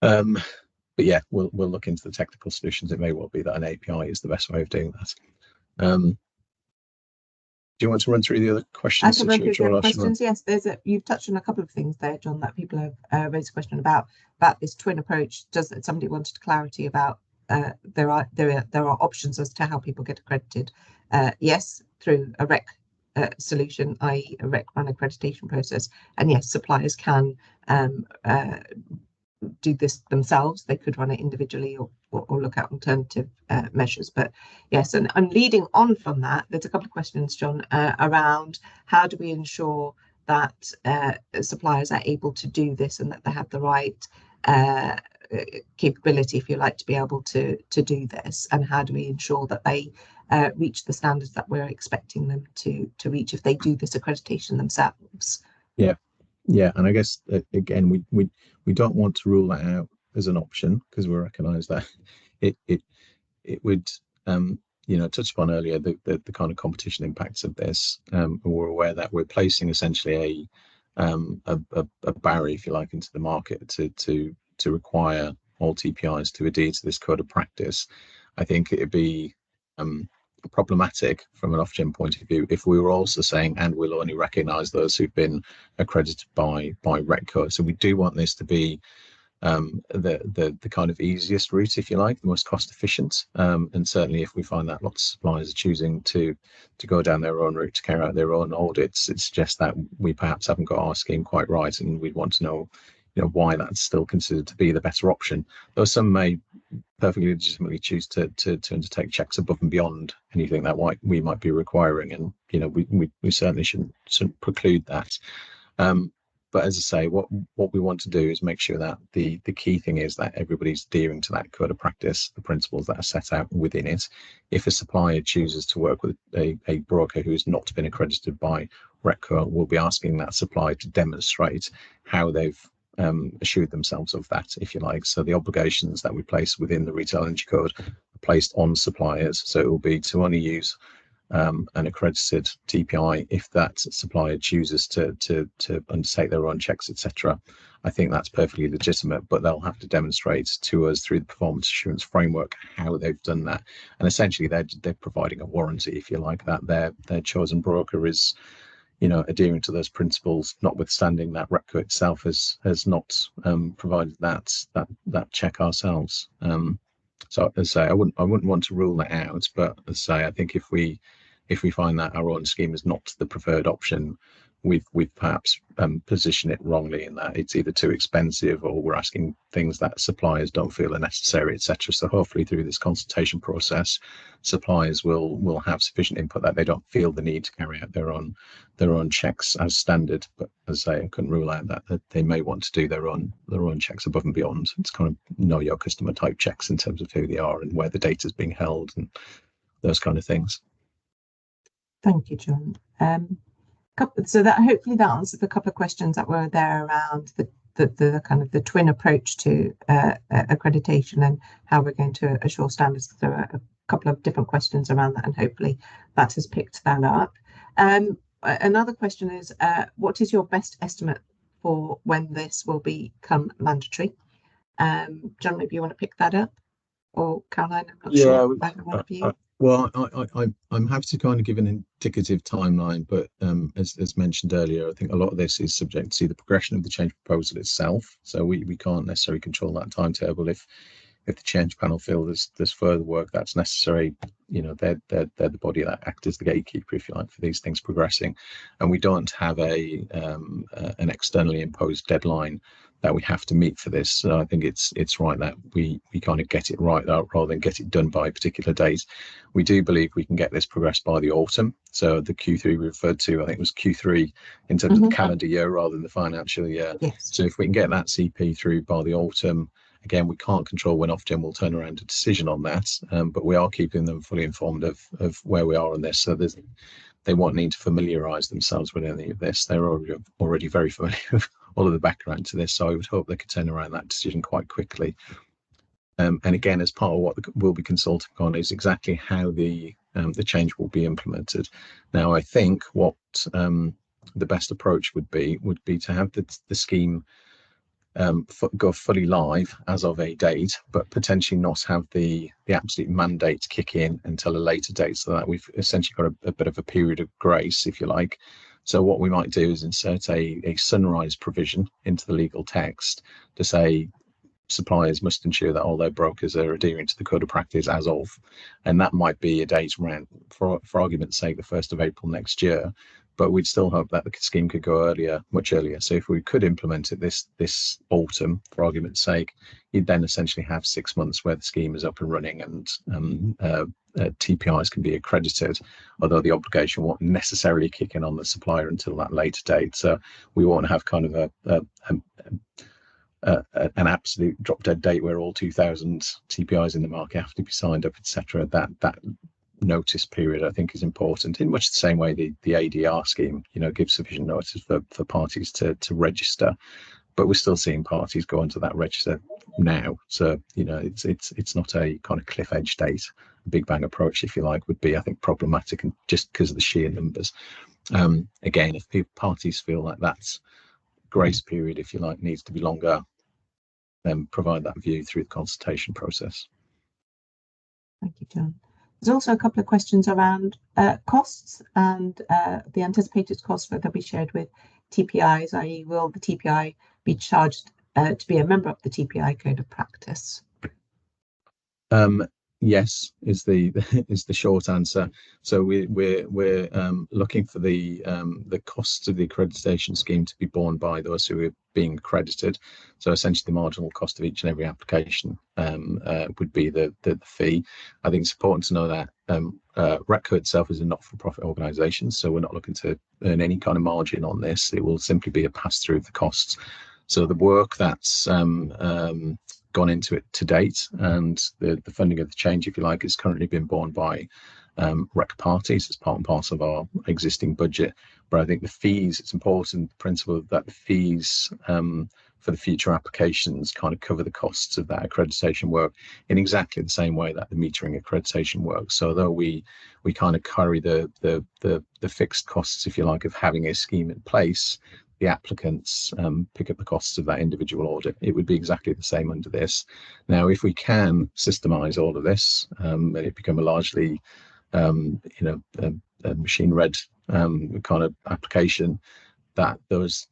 But yeah, we'll look into the technical solutions. It may well be that an API is the best way of doing that. Do you want to run through the other questions? I can run through the other questions. Yes, you've touched on a couple of things there, John, that people have raised a question about this twin approach. Somebody wanted clarity about there are options as to how people get accredited. Yes, through a REC solution, i.e. a REC run accreditation process, and yes, suppliers can do this themselves. They could run it individually or look at alternative measures. But yes, and leading on from that, there's a couple of questions, John, around how do we ensure that suppliers are able to do this and that they have the right capability, if you like, to be able to do this, and how do we ensure that they reach the standards that we're expecting them to reach if they do this accreditation themselves? Yeah, and I guess again, we don't want to rule that out as an option, because we recognise that it would touched upon earlier the kind of competition impacts of this. And we're aware that we're placing essentially a barrier, if you like, into the market to require all TPIs to adhere to this code of practice. I think it'd be problematic from an Ofgem point of view if we were also saying, and we'll only recognise those who've been accredited by Retco. So we do want this to be the kind of easiest route, if you like, the most cost efficient, and certainly if we find that lots of suppliers are choosing to go down their own route to carry out their own audits, it suggests that we perhaps haven't got our scheme quite right, and we'd want to know why that's still considered to be the better option. Though some may perfectly legitimately choose to undertake checks above and beyond anything that we might be requiring, and we certainly shouldn't preclude that. But as I say, what we want to do is make sure that the key thing is that everybody's adhering to that code of practice, the principles that are set out within it. If a supplier chooses to work with a broker who has not been accredited by RECCO, we'll be asking that supplier to demonstrate how they've assured themselves of that, if you like. So the obligations that we place within the Retail Energy Code are placed on suppliers. So it will be to only use an accredited TPI if that supplier chooses to undertake their own checks, etc. I think that's perfectly legitimate, but they'll have to demonstrate to us through the performance assurance framework how they've done that. And essentially, they're providing a warranty, if you like, that their chosen broker is, adhering to those principles, notwithstanding that RECCO itself has not provided that check ourselves. So as I say, I wouldn't want to rule that out, but as I say, I think if we find that our own scheme is not the preferred option, we've perhaps positioned it wrongly in that it's either too expensive or we're asking things that suppliers don't feel are necessary, etc. So hopefully through this consultation process, suppliers will have sufficient input that they don't feel the need to carry out their own checks as standard. But as I say, I couldn't rule out that they may want to do their own checks above and beyond. It's kind of know your customer type checks in terms of who they are and where the data is being held and those kind of things. Thank you, John. So that hopefully that answers a couple of questions that were there around the kind of the twin approach to accreditation and how we're going to assure standards. There are a couple of different questions around that, and hopefully that has picked that up. Another question is, what is your best estimate for when this will become mandatory? John, maybe you want to pick that up, or Caroline? I'm not sure. Either one of you. Well, I'm happy to kind of give an indicative timeline, but as mentioned earlier, I think a lot of this is subject to the progression of the change proposal itself. So we can't necessarily control that timetable. If the change panel feel there's further work that's necessary, they're the body that act as the gatekeeper, if you like, for these things progressing, and we don't have an externally imposed deadline that we have to meet for this. So I think it's right that we kind of get it right rather than get it done by a particular date. We do believe we can get this progressed by the autumn. So the Q3 we referred to, I think it was Q3 in terms of the calendar year rather than the financial year. Yes. So if we can get that CP through by the autumn, again, we can't control when Ofgem will turn around a decision on that, but we are keeping them fully informed of where we are on this. So they won't need to familiarise themselves with any of this. They're already very familiar with all of the background to this. So I would hope they could turn around that decision quite quickly. And again, as part of what we'll be consulting on is exactly how the change will be implemented. Now, I think what the best approach would be to have the scheme go fully live as of a date, but potentially not have the absolute mandate kick in until a later date, so that we've essentially got a bit of a period of grace, if you like. So what we might do is insert a sunrise provision into the legal text to say suppliers must ensure that all their brokers are adhering to the code of practice as of, and that might be a date around, for argument's sake, the 1st of April next year. But we'd still hope that the scheme could go earlier, much earlier. So if we could implement it this autumn, for argument's sake, you'd then essentially have 6 months where the scheme is up and running and TPIs can be accredited, although the obligation won't necessarily kick in on the supplier until that later date. So we won't have kind of an absolute drop dead date where all 2,000 TPIs in the market have to be signed up, etc. That notice period, I think, is important in much the same way the ADR scheme, gives sufficient notice for parties to register, but we're still seeing parties go onto that register now. So it's not a kind of cliff edge date. A big bang approach, if you like, would be, I think, problematic, and just because of the sheer numbers. Again, if parties feel like that's grace period, if you like, needs to be longer, then provide that view through the consultation process. Thank you, John. There's also a couple of questions around costs and the anticipated costs that will be shared with TPIs, i.e. will the TPI be charged to be a member of the TPI code of practice? Yes, is the is the short answer. So we're looking for the costs of the accreditation scheme to be borne by those who are being accredited. So essentially, the marginal cost of each and every application would be the fee. I think it's important to know that RECCO itself is a not-for-profit organisation, so we're not looking to earn any kind of margin on this. It will simply be a pass-through of the costs. So the work that's gone into it to date, and the funding of the change, if you like, is currently been borne by REC parties as part and parcel of our existing budget. But I think the fees, it's important, the principle that the fees for the future applications kind of cover the costs of that accreditation work in exactly the same way that the metering accreditation works. So although we kind of carry the fixed costs, if you like, of having a scheme in place, the applicants pick up the costs of that individual audit. It would be exactly the same under this. Now, if we can systemize all of this and it become a largely, a machine-read kind of application, that those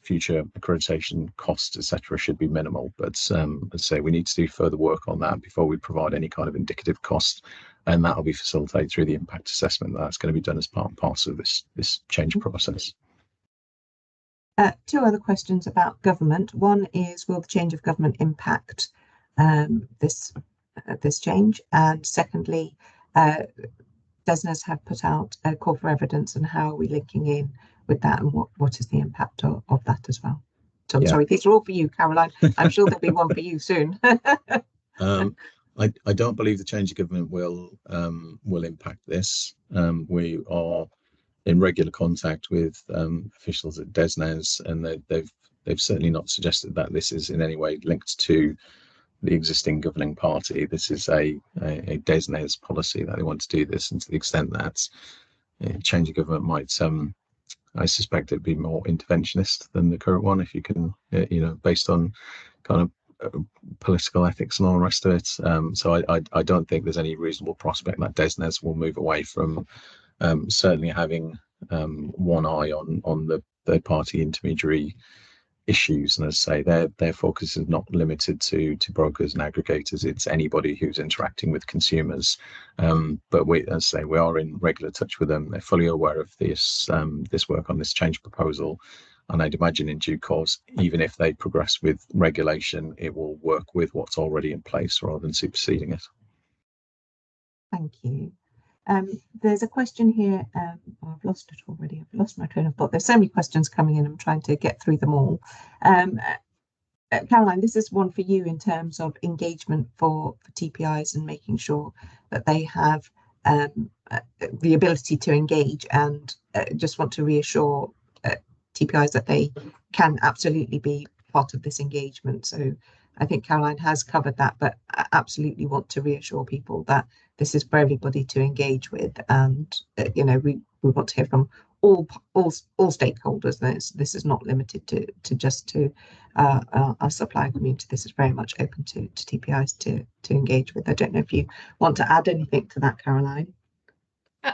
future accreditation costs, etc., should be minimal. But as I say, we need to do further work on that before we provide any kind of indicative cost, and that will be facilitated through the impact assessment. That's going to be done as part and parcel of this change process. Two other questions about government. One is, will the change of government impact this change? And secondly, DESNZ have put out a call for evidence, and how are we linking in with that, and what is the impact of that as well? So I'm sorry, these are all for you, Caroline. I'm sure there'll be one for you soon. I don't believe the change of government will impact this. We are in regular contact with officials at DESNZ, and they've certainly not suggested that this is in any way linked to the existing governing party. This is a DESNZ policy that they want to do this, and to the extent that change of government might, I suspect it'd be more interventionist than the current one, if you can, based on kind of political ethics and all the rest of it. So I don't think there's any reasonable prospect that DESNZ will move away from certainly having one eye on the third-party intermediary issues. And as I say, their focus is not limited to brokers and aggregators. It's anybody who's interacting with consumers. But we, as I say, we are in regular touch with them. They're fully aware of this work on this change proposal. And I'd imagine in due course, even if they progress with regulation, it will work with what's already in place rather than superseding it. Thank you. There's a question here. I've lost it already. I've lost my train of thought. There's so many questions coming in. I'm trying to get through them all. Caroline, this is one for you in terms of engagement for TPIs and making sure that they have the ability to engage, and just want to reassure TPIs that they can absolutely be part of this engagement. So I think Caroline has covered that, but I absolutely want to reassure people that this is for everybody to engage with, and we want to hear from all stakeholders. This is not limited to just our supplier community. This is very much open to TPIs to engage with. I don't know if you want to add anything to that, Caroline.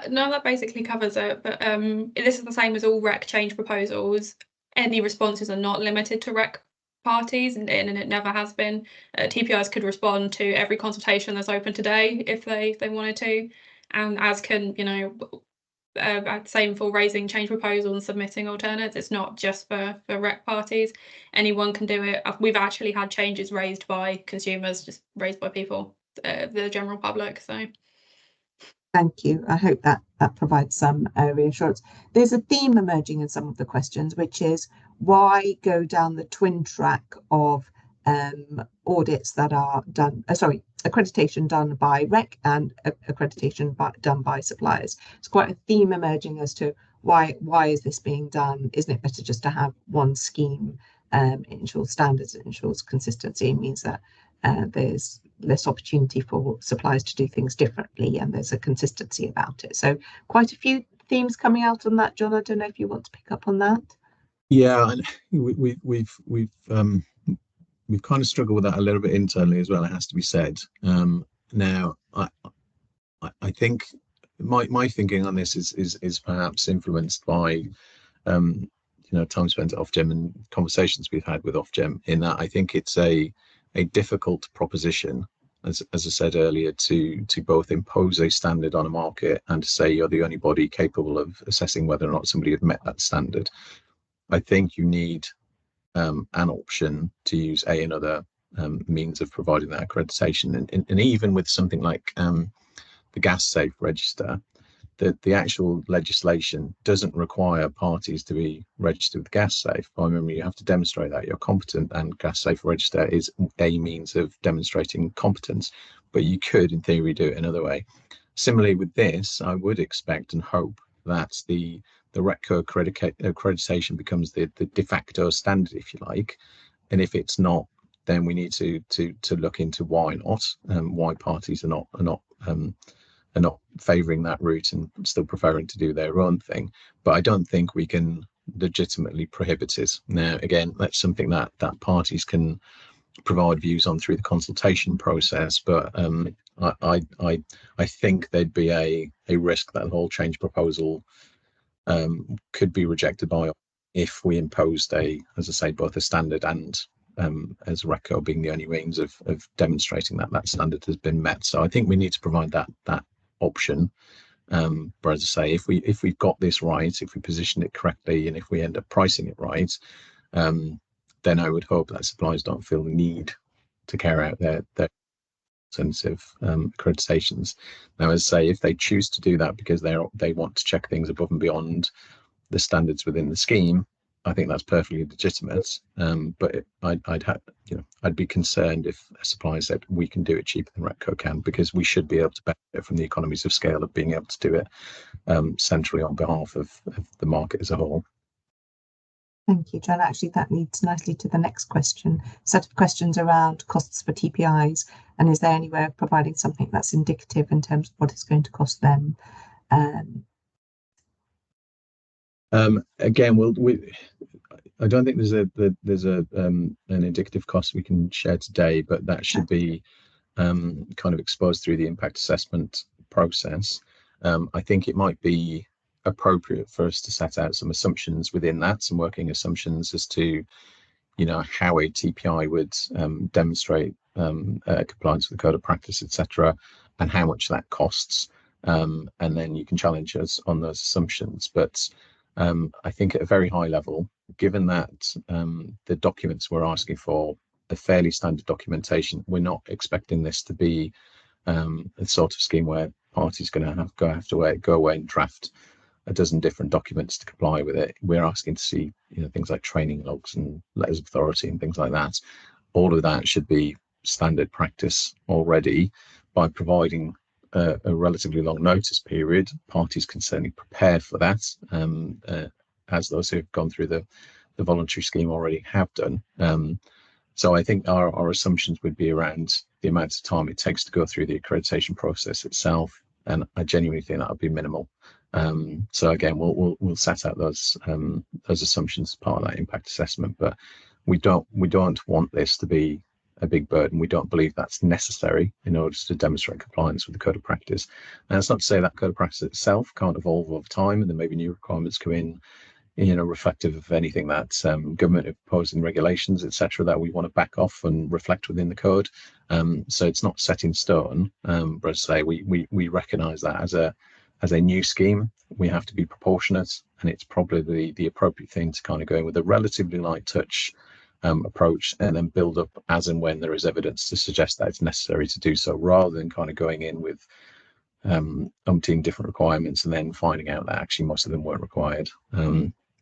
No, that basically covers it. But this is the same as all REC change proposals. Any responses are not limited to REC parties, and it never has been. TPIs could respond to every consultation that's open today if they wanted to, and as can same for raising change proposals and submitting alternates. It's not just for REC parties. Anyone can do it. We've actually had changes raised by consumers, just raised by people, the general public. So thank you. I hope that provides some reassurance. There's a theme emerging in some of the questions, which is, why go down the twin track of audits that are done, accreditation done by REC and accreditation done by suppliers? It's quite a theme emerging as to why is this being done? Isn't it better just to have one scheme? It ensures standards, it ensures consistency. It means that there's less opportunity for suppliers to do things differently, and there's a consistency about it. So quite a few themes coming out on that. John, I don't know if you want to pick up on that. Yeah, and we've kind of struggled with that a little bit internally as well, it has to be said. Now, I think my thinking on this is perhaps influenced by time spent at Ofgem and conversations we've had with Ofgem, in that I think it's a difficult proposition as I said earlier, to both impose a standard on a market and to say you're the only body capable of assessing whether or not somebody had met that standard. I think you need an option to use another means of providing that accreditation, and even with something like the gas safe register, the actual legislation doesn't require parties to be registered with gas safe. By memory, you have to demonstrate that you're competent, and gas safe register is a means of demonstrating competence, but you could in theory do it another way. Similarly with this, I would expect and hope that the RECCO accreditation becomes the de facto standard, if you like, and if it's not, then we need to look into why not, why parties are not favouring that route and still preferring to do their own thing. But I don't think we can legitimately prohibit it. Now, again, that's something that parties can provide views on through the consultation process. But I think there'd be a risk that the whole change proposal could be rejected by if we imposed as I say, both a standard and as RECCO being the only means of demonstrating that standard has been met. So I think we need to provide that option. But as I say, if we've got this right, if we position it correctly, and if we end up pricing it right, then I would hope that suppliers don't feel the need to carry out their alternative accreditations. Now, as I say, if they choose to do that because they want to check things above and beyond the standards within the scheme, I think that's perfectly legitimate. But I'd be concerned if a supplier said we can do it cheaper than RECCO can, because we should be able to benefit from the economies of scale of being able to do it centrally on behalf of the market as a whole. Thank you, John. Actually, that leads nicely to the next set of questions around costs for TPIs, and is there any way of providing something that's indicative in terms of what it's going to cost them? Again, I don't think there's an indicative cost we can share today, but that should be kind of exposed through the impact assessment process. I think it might be appropriate for us to set out some assumptions within that, some working assumptions as to how a TPI would demonstrate compliance with the code of practice, etc., and how much that costs, and then you can challenge us on those assumptions. But I think at a very high level, given that the documents we're asking for are fairly standard documentation, we're not expecting this to be a sort of scheme where parties going to have to go away and draft a dozen different documents to comply with it. We're asking to see things like training logs and letters of authority and things like that. All of that should be standard practice already. By providing a relatively long notice period, parties can certainly prepare for that, as those who have gone through the voluntary scheme already have done. So I think our assumptions would be around the amount of time it takes to go through the accreditation process itself, and I genuinely think that would be minimal. So again, we'll set out those assumptions as part of that impact assessment, but we don't want this to be a big burden. We don't believe that's necessary in order to demonstrate compliance with the code of practice. And it's not to say that code of practice itself can't evolve over time, and then maybe new requirements come in, reflective of anything that government have proposed in regulations, etc., that we want to back off and reflect within the code. So it's not set in stone, but as I say, we recognise that as a new scheme, we have to be proportionate, and it's probably the appropriate thing to kind of go in with a relatively light touch approach, and then build up as and when there is evidence to suggest that it's necessary to do so, rather than kind of going in with umpteen different requirements and then finding out that actually most of them weren't required.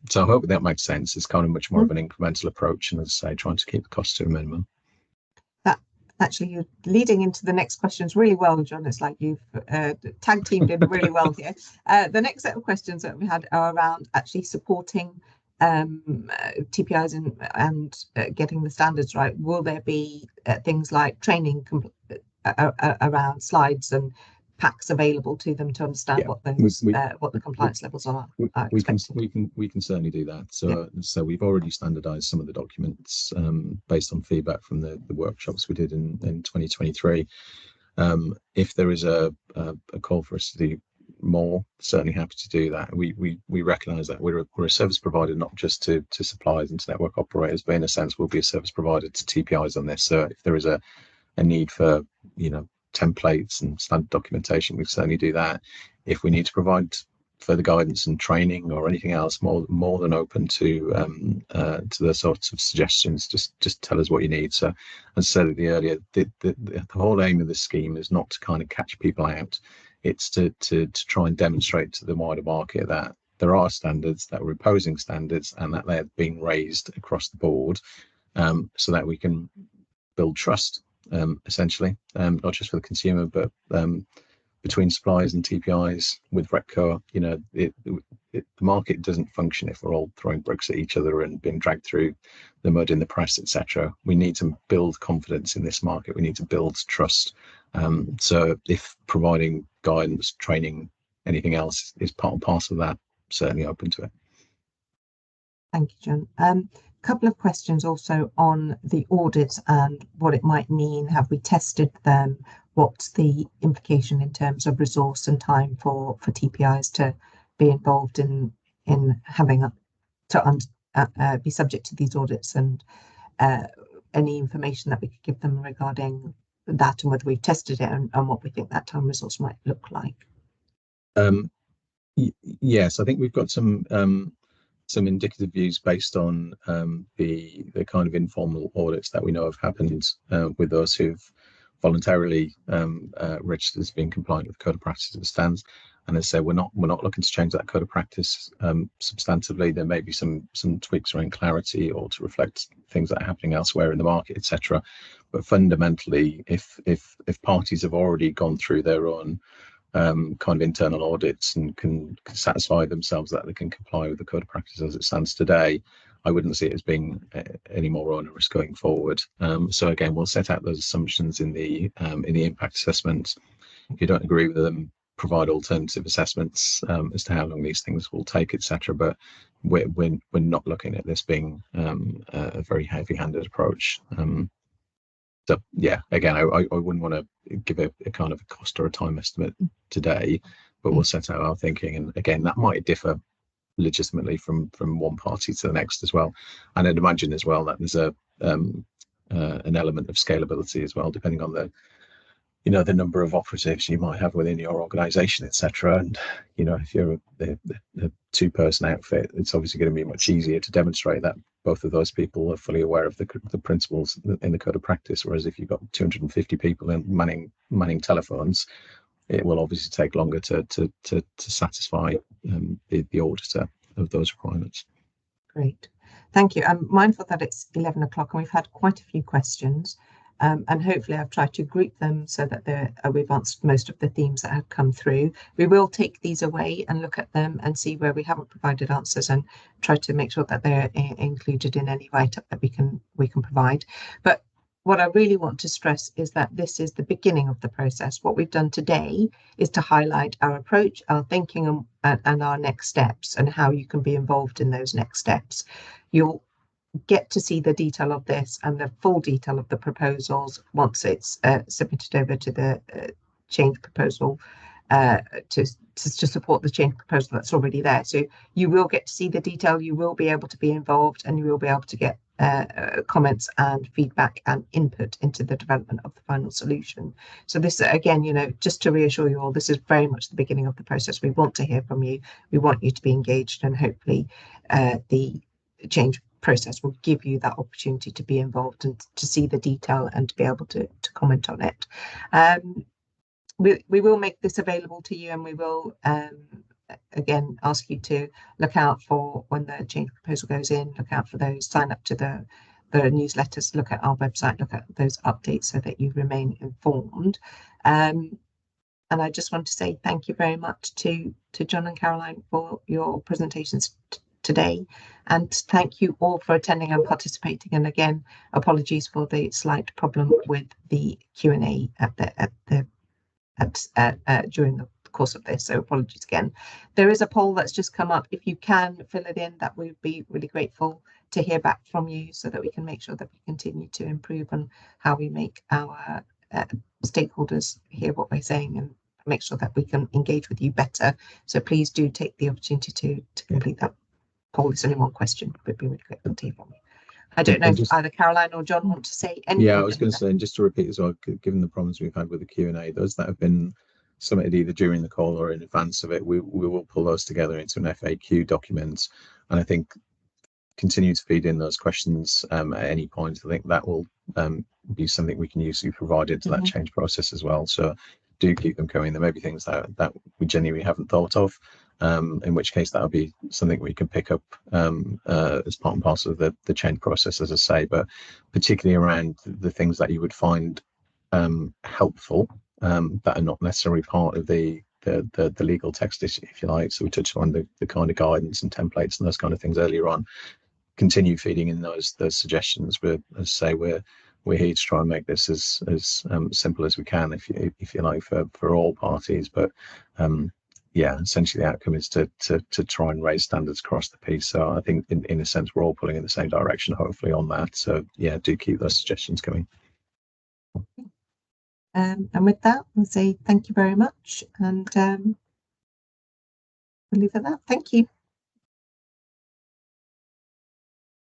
So I hope that makes sense. It's kind of much more of an incremental approach, and as I say, trying to keep the cost to a minimum. Actually, you're leading into the next questions really well, John. It's like you've tag teamed in really well here. The next set of questions that we had are around actually supporting TPIs and getting the standards right. Will there be things like training around slides and packs available to them to understand what the compliance levels are? We can certainly do that. So we've already standardized some of the documents based on feedback from the workshops we did in 2023. If there is a call for us to do more, certainly happy to do that. We recognize that we're a service provider, not just to suppliers and to network operators, but in a sense we'll be a service provider to TPIs on this. So if there is a need for templates and standard documentation, we certainly do that. If we need to provide further guidance and training or anything else, more than open to those sorts of suggestions. Just tell us what you need. So, as I said earlier, the whole aim of this scheme is not to kind of catch people out. It's to try and demonstrate to the wider market that there are standards, that we're imposing standards, and that they're being raised across the board, so that we can build trust, essentially, not just for the consumer, but between suppliers and TPIs with RECCO. The market doesn't function if we're all throwing bricks at each other and being dragged through the mud in the press, etc. We need to build confidence in this market. We need to build trust. So if providing guidance, training, anything else is part and parcel of that, certainly open to it. Thank you, John. Couple of questions also on the audits and what it might mean. Have we tested them? What's the implication in terms of resource and time for TPIs to be involved in having to be subject to these audits, and any information that we could give them regarding that, and whether we've tested it, and what we think that time resource might look like. Yes, I think we've got some indicative views based on the kind of informal audits that we know have happened with those who've voluntarily registered as being compliant with the code of practice as it stands. And as I say, we're not looking to change that code of practice substantively. There may be some tweaks around clarity or to reflect things that are happening elsewhere in the market, etc. But fundamentally, if parties have already gone through their own kind of internal audits and can satisfy themselves that they can comply with the code of practice as it stands today, I wouldn't see it as being any more onerous going forward. So again, we'll set out those assumptions in the impact assessment. If you don't agree with them, provide alternative assessments as to how long these things will take, etc. But we're not looking at this being a very heavy-handed approach. So yeah, again, I wouldn't want to give a kind of a cost or a time estimate today, but we'll set out our thinking. And again, that might differ legitimately from one party to the next as well. And I'd imagine as well that there's an element of scalability as well, depending on the number of operatives you might have within your organization, etc. And if you're a two-person outfit, it's obviously going to be much easier to demonstrate that both of those people are fully aware of the principles in the code of practice. Whereas if you've got 250 people and manning telephones, it will obviously take longer to satisfy the auditor of those requirements. Great, thank you. I'm mindful that it's 11 o'clock and we've had quite a few questions. And hopefully I've tried to group them so that we've answered most of the themes that have come through. We will take these away and look at them and see where we haven't provided answers, and try to make sure that they're included in any write-up that we can provide. But what I really want to stress is that this is the beginning of the process. What we've done today is to highlight our approach, our thinking, and our next steps, and how you can be involved in those next steps. You'll get to see the detail of this and the full detail of the proposals once it's submitted over to the change proposal to support the change proposal that's already there. So you will get to see the detail, you will be able to be involved, and you will be able to get comments and feedback and input into the development of the final solution. So this, again, just to reassure you all, this is very much the beginning of the process. We want to hear from you, we want you to be engaged, and hopefully the change process will give you that opportunity to be involved and to see the detail and to be able to comment on it. We will make this available to you, and we will again ask you to look out for when the change proposal goes in, look out for those, sign up to the newsletters, look at our website, look at those updates so that you remain informed. And I just want to say thank you very much to John and Caroline for your presentations today, and thank you all for attending and participating. And again, apologies for the slight problem with the Q&A during the course of this, so apologies again. There is a poll that's just come up. If you can fill it in, that would be really grateful to hear back from you, so that we can make sure that we continue to improve on how we make our stakeholders hear what we're saying, and make sure that we can engage with you better. So please do take the opportunity to complete that poll. It's only one question, but it'd be really grateful to hear from you. I don't know And if either Caroline or John want to say anything. Yeah, I was going to say, and just to repeat as well, given the problems we've had with the Q&A, those that have been submitted either during the call or in advance of it, we will pull those together into an FAQ document. And I think continue to feed in those questions at any point. I think that will be something we can usefully provide into that change process as well. So do keep them going. There may be things that we genuinely haven't thought of, in which case that'll be something we can pick up as part and parcel of the change process, as I say, but particularly around the things that you would find helpful that are not necessarily part of the legal text, if you like. So we touched on the kind of guidance and templates and those kind of things earlier on. Continue feeding in those suggestions, but as I say, we're here to try and make this as simple as we can, if you like, for all parties. But yeah, essentially the outcome is to try and raise standards across the piece. So I think in a sense we're all pulling in the same direction, hopefully, on that. So yeah, do keep those suggestions coming. And with that, I'll say thank you very much, and we'll leave it at that. Thank you.